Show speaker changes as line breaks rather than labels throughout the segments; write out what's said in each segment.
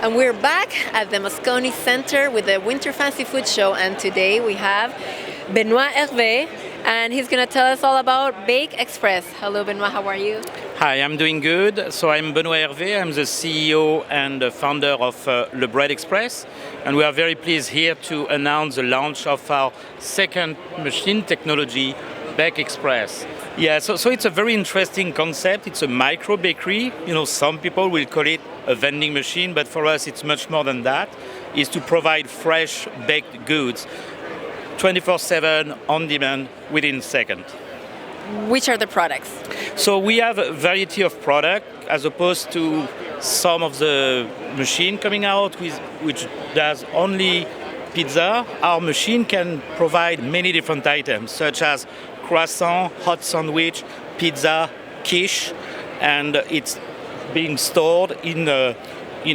And we're back at the Moscone Center with the Winter Fancy Food Show, and today we have Benoit Hervé, and he's going to tell us all about Bread Xpress. Hello Benoit, how are you?
Hi, I'm doing good. So I'm Benoit Hervé, I'm the CEO and founder of Le Bread Xpress, and we are very pleased here to announce the launch of our second machine technology, Bread Xpress. Yeah, so it's a very interesting concept. It's a micro-bakery. You know, some people will call it a vending machine, but for us it's much more than that. It's to provide fresh baked goods 24/7 on demand within seconds.
Which are the products?
So we have a variety of product as opposed to some of the machine coming out which does only pizza. Our machine can provide many different items such as croissant, hot sandwich, pizza, quiche, and it's being stored in a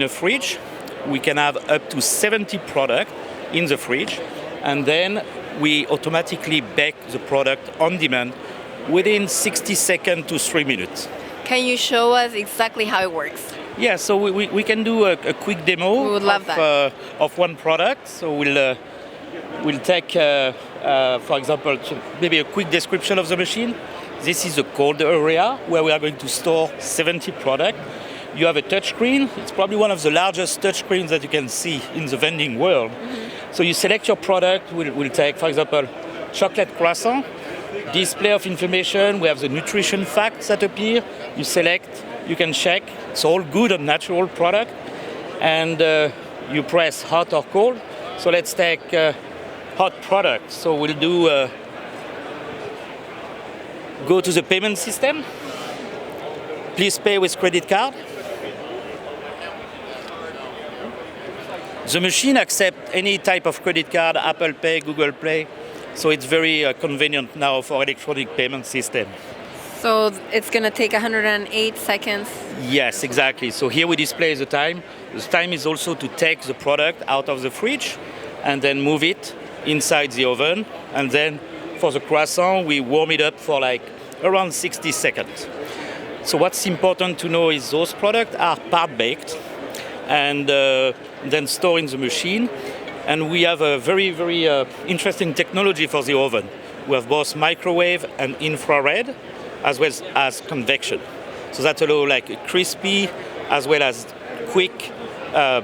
fridge. We can have up to 70 products in the fridge, and then we automatically bake the product on demand within 60 seconds to 3 minutes.
Can you show us exactly how it works?
Yeah, so we can do a quick demo
We would love
of one product. So we'll take, for example, maybe a quick description of the machine. This is a cold area where we are going to store 70 products. You have a touch screen. It's probably one of the largest touch screens that you can see in the vending world. Mm-hmm. So you select your product. We'll take, for example, chocolate croissant. Display of information. We have the nutrition facts that appear. You select, you can check. It's all good and natural product. And you press hot or cold. So let's take hot product. So we'll do go to the payment system. Please pay with credit card. The machine accepts any type of credit card, Apple Pay, Google Pay. So it's very convenient now for electronic payment system.
So it's going to take 108 seconds?
Yes, exactly. So here we display the time. The time is also to take the product out of the fridge and then move it inside the oven. And then for the croissant, we warm it up for like around 60 seconds. So what's important to know is those products are part baked and then stored in the machine. And we have a very, very interesting technology for the oven. We have both microwave and infrared, as well as convection. So that allows like a crispy as well as quick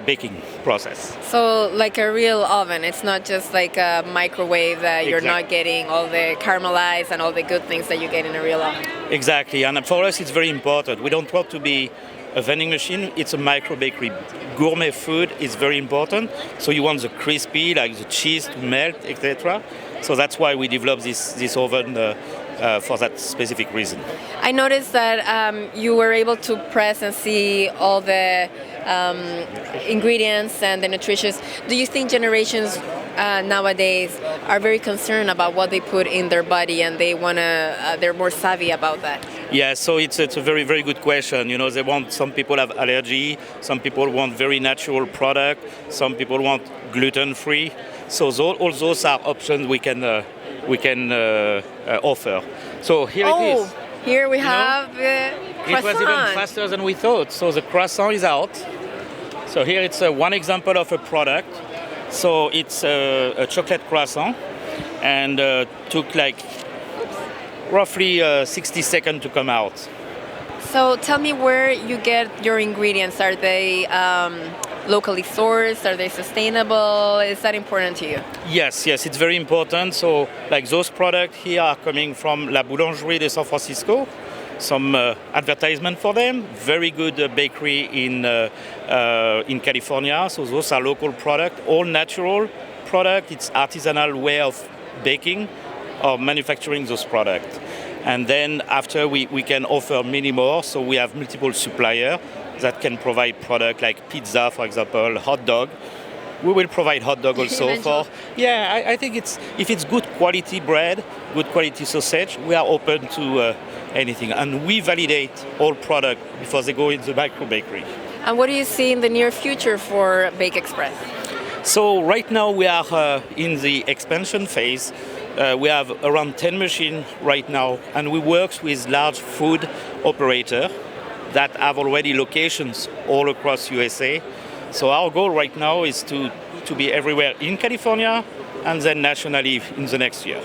baking process.
So like a real oven, it's not just like a microwave that you're not getting all the caramelized and all the good things that you get in a real oven.
Exactly, and for us it's very important. We don't want to be a vending machine, it's a micro-bakery. Gourmet food is very important, so you want the crispy, like the cheese to melt, etc. So that's why we developed this oven for that specific reason.
I noticed that you were able to press and see all the ingredients and the nutritious. Do you think generations nowadays are very concerned about what they put in their body, and they're more savvy about that?
Yeah, so it's a very, very good question. You know, some people have allergy, some people want very natural product, some people want gluten-free. So all those are options we can offer. So here it is.
Here we have the croissant.
It was even faster than we thought. So the croissant is out. So here it's one example of a product. So it's a chocolate croissant, and took like roughly 60 seconds to come out.
So tell me where you get your ingredients. Are they locally sourced? Are they sustainable? Is that important to you?
Yes, it's very important. So like those products here are coming from La Boulangerie de San Francisco. Some advertisement for them. Very good bakery in California. So those are local products, all natural product. It's artisanal way of baking or manufacturing those products. And then after we can offer many more. So we have multiple suppliers that can provide product like pizza, for example, hot dog. We will provide hot dog also for. Yeah, I think if it's good quality bread, good quality sausage, we are open to anything. And we validate all product before they go in the micro-bakery.
And what do you see in the near future for Bread Xpress?
So right now we are in the expansion phase. We have around 10 machines right now, and we work with large food operators that have already locations all across USA. So our goal right now is to be everywhere in California and then nationally in the next year.